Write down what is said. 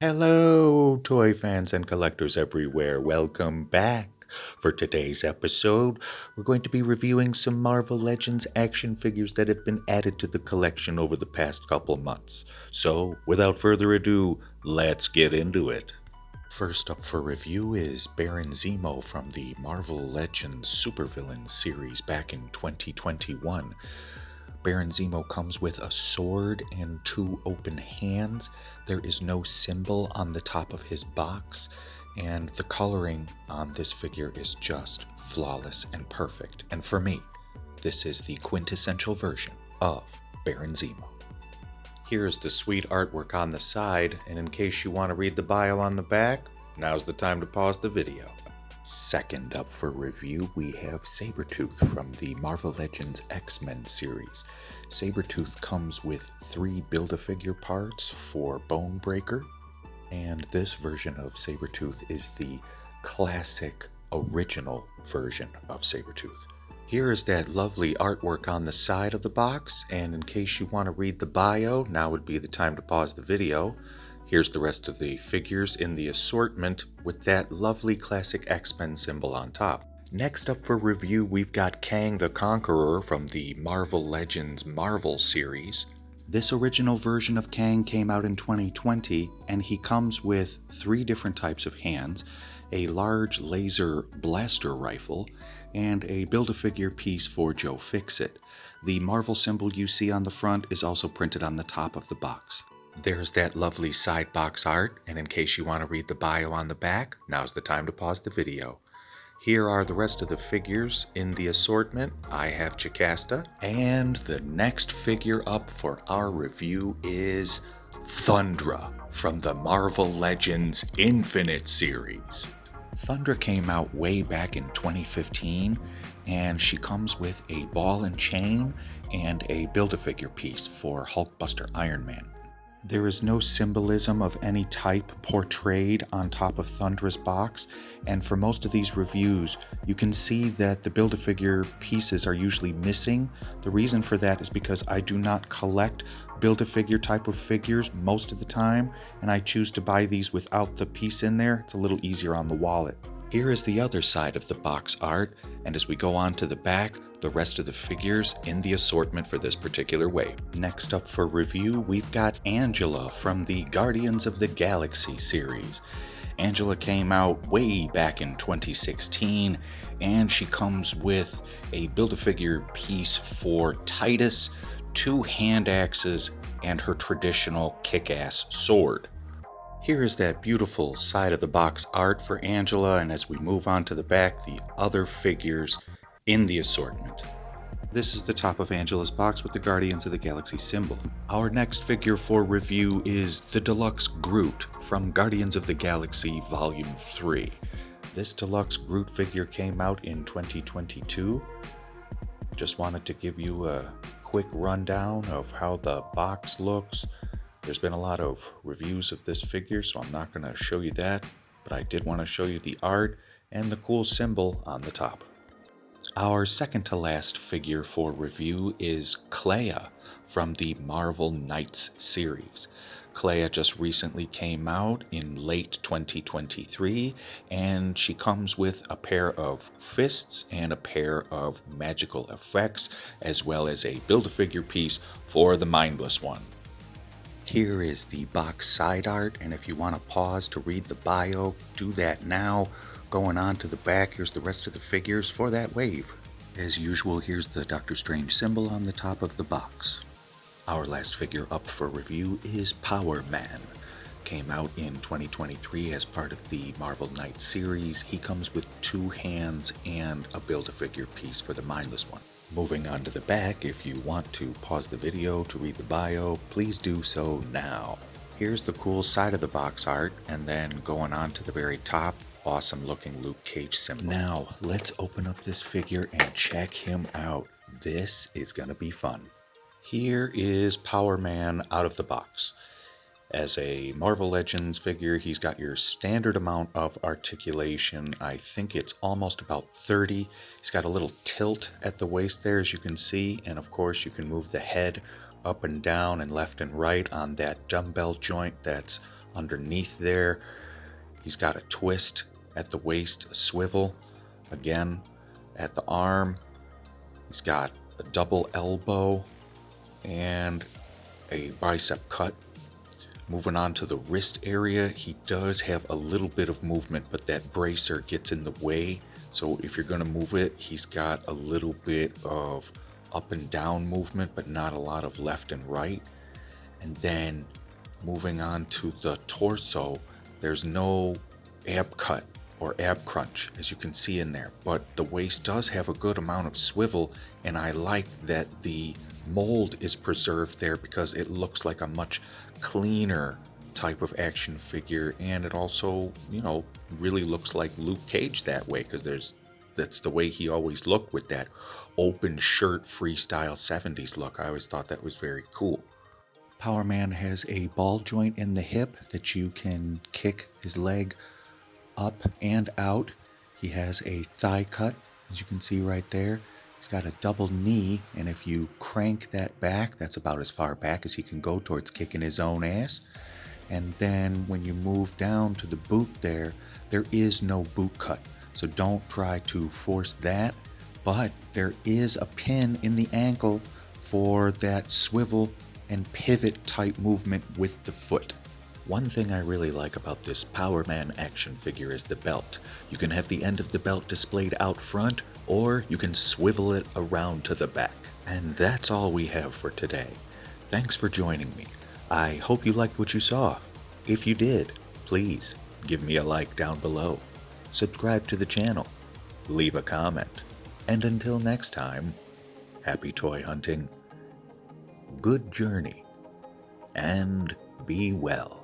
Hello, toy fans and collectors everywhere. Welcome back. For today's episode, we're going to be reviewing some Marvel Legends action figures that have been added to the collection over the past couple months. So, without further ado, let's get into it. First up for review is Baron Zemo from the Marvel Legends Supervillains series back in 2021. Baron Zemo comes with a sword and two open hands. There is no symbol on the top of his box, and the coloring on this figure is just flawless and perfect. And for me, this is the quintessential version of Baron Zemo. Here's the sweet artwork on the side, and in case you want to read the bio on the back, now's the time to pause the video. Second up for review, we have Sabretooth from the Marvel Legends X-Men series. Sabretooth comes with 3 Build-A-Figure parts for Bonebreaker, and this version of Sabretooth is the classic original version of Sabretooth. Here is that lovely artwork on the side of the box, and in case you want to read the bio, now would be the time to pause the video. Here's the rest of the figures in the assortment with that lovely classic X-Men symbol on top. Next up for review, we've got Kang the Conqueror from the Marvel Legends Marvel series. This original version of Kang came out in 2020, and he comes with 3 different types of hands, a large laser blaster rifle, and a Build-A-Figure piece for Joe Fixit. The Marvel symbol you see on the front is also printed on the top of the box. There's that lovely side box art, and in case you want to read the bio on the back, now's the time to pause the video. Here are the rest of the figures in the assortment. I have Jocasta, and the next figure up for our review is Thundra from the Marvel Legends Infinite series. Thundra came out way back in 2015, and she comes with a ball and chain and a Build-A-Figure piece for Hulkbuster Iron Man. There is no symbolism of any type portrayed on top of Thundra's box, and for most of these reviews, you can see that the Build-A-Figure pieces are usually missing. The reason for that is because I do not collect Build-A-Figure type of figures most of the time, and I choose to buy these without the piece in there. It's a little easier on the wallet. Here is the other side of the box art, and as we go on to the back, the rest of the figures in the assortment for this particular wave. Next up for review, we've got Angela from the Guardians of the Galaxy series. Angela came out way back in 2016, and she comes with a Build-A-Figure piece for Titus, 2 hand axes, and her traditional kick-ass sword. Here is that beautiful side of the box art for Angela, and as we move on to the back, the other figures in the assortment. This is the top of Angela's box with the Guardians of the Galaxy symbol. Our next figure for review is the Deluxe Groot from Guardians of the Galaxy Volume 3. This Deluxe Groot figure came out in 2022. Just wanted to give you a quick rundown of how the box looks. There's been a lot of reviews of this figure, so I'm not going to show you that, but I did want to show you the art and the cool symbol on the top. Our second to last figure for review is Clea from the Marvel Knights series. Clea just recently came out in late 2023, and she comes with a pair of fists and a pair of magical effects, as well as a Build-A-Figure piece for the Mindless One. Here is the box side art, and if you want to pause to read the bio, do that now. Going on to the back, here's the rest of the figures for that wave. As usual, here's the Doctor Strange symbol on the top of the box. Our last figure up for review is Power Man. Came out in 2023 as part of the Marvel Knights series. He comes with 2 hands and a Build-A-Figure piece for the Mindless One. Moving on to the back, if you want to pause the video to read the bio, please do so now. Here's the cool side of the box art, and then going on to the very top, awesome looking Luke Cage symbol. Now, let's open up this figure and check him out. This is gonna be fun. Here is Power Man out of the box. As a Marvel Legends figure, he's got your standard amount of articulation. I think it's almost about 30. He's got a little tilt at the waist there, as you can see, and of course you can move the head up and down and left and right on that dumbbell joint that's Underneath there, he's got a twist at the waist, a swivel. Again, at the arm, he's got a double elbow and a bicep cut. Moving on to the wrist area, he does have a little bit of movement, but that bracer gets in the way. So if you're going to move it, he's got a little bit of up and down movement, but not a lot of left and right. And then moving on to the torso, there's no ab cut or ab crunch, as you can see in there, but the waist does have a good amount of swivel, and I like that the mold is preserved there because it looks like a much cleaner type of action figure, and it also, really looks like Luke Cage that way, because that's the way he always looked, with that open shirt freestyle 70s look. I always thought that was very cool. Power Man has a ball joint in the hip that you can kick his leg up and out. He has a thigh cut, as you can see right there. He's got a double knee, and if you crank that back, that's about as far back as he can go towards kicking his own ass. And then when you move down to the boot there is no boot cut. So don't try to force that, but there is a pin in the ankle for that swivel and pivot type movement with the foot. One thing I really like about this Power Man action figure is the belt. You can have the end of the belt displayed out front, or you can swivel it around to the back. And that's all we have for today. Thanks for joining me. I hope you liked what you saw. If you did, please give me a like down below. Subscribe to the channel. Leave a comment. And until next time, happy toy hunting, good journey, and be well.